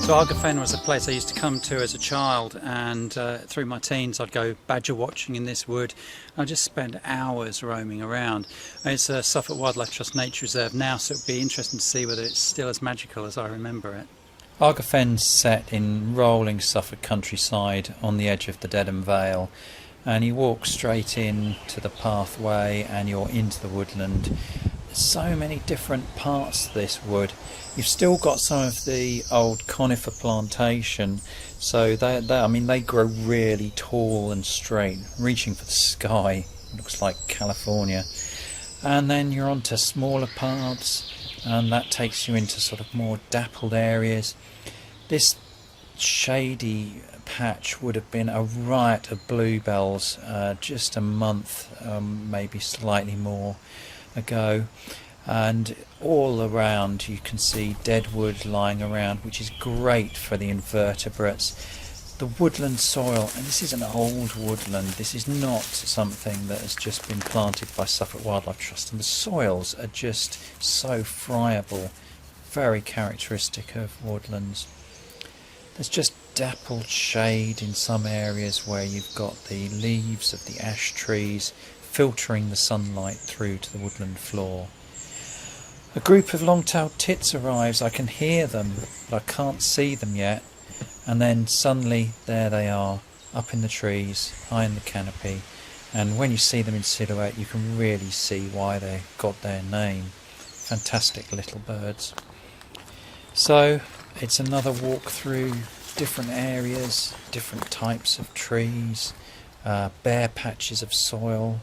So Arger Fen was a place I used to come to as a child, and through my teens I'd go badger watching in this wood. I just spend hours roaming around. It's a Suffolk Wildlife Trust Nature Reserve now, so it'd be interesting to see whether it's still as magical as I remember it. Arger Fen's set in rolling Suffolk countryside on the edge of the Dedham Vale, and you walk straight in to the pathway and you're into the woodland. So many different parts to this wood. You've still got some of the old conifer plantation, so they grow really tall and straight, reaching for the sky. It looks like California. And then you're onto smaller parts, and that takes you into sort of more dappled areas. This shady patch would have been a riot of bluebells just a month, maybe slightly more ago, and all around you can see dead wood lying around, which is great for the invertebrates. The woodland soil, and this is an old woodland, this is not something that has just been planted by Suffolk Wildlife Trust, and the soils are just so friable, very characteristic of woodlands. There's just dappled shade in some areas where you've got the leaves of the ash trees filtering the sunlight through to the woodland floor. A group of long-tailed tits arrives. I can hear them, but I can't see them yet. And then suddenly there they are, up in the trees, high in the canopy. And when you see them in silhouette, you can really see why they got their name. Fantastic little birds. So it's another walk through different areas, different types of trees, bare patches of soil,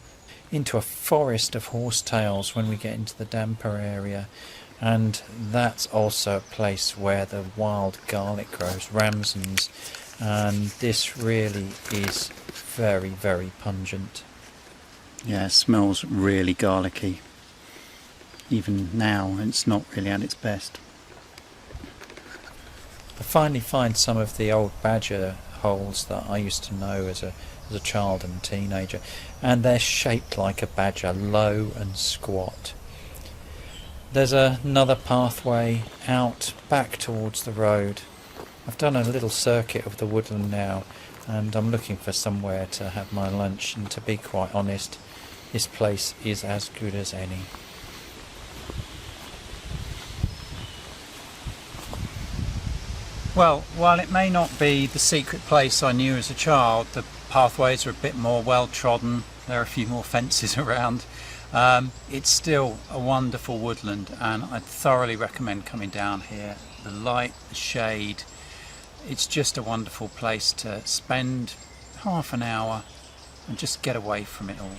into a forest of horsetails when we get into the damper area, and that's also a place where the wild garlic grows, ramsons, and this really is very, very pungent. Yeah, it smells really garlicky. Even now it's not really at its best. I finally find some of the old badger holes that I used to know as a child and teenager, and they're shaped like a badger, low and squat. There's another pathway out back towards the road. I've done a little circuit of the woodland now, and I'm looking for somewhere to have my lunch, and to be quite honest, this place is as good as any. Well, while it may not be the secret place I knew as a child, the pathways are a bit more well trodden, there are a few more fences around. It's still a wonderful woodland, and I'd thoroughly recommend coming down here. The light, the shade, it's just a wonderful place to spend half an hour and just get away from it all.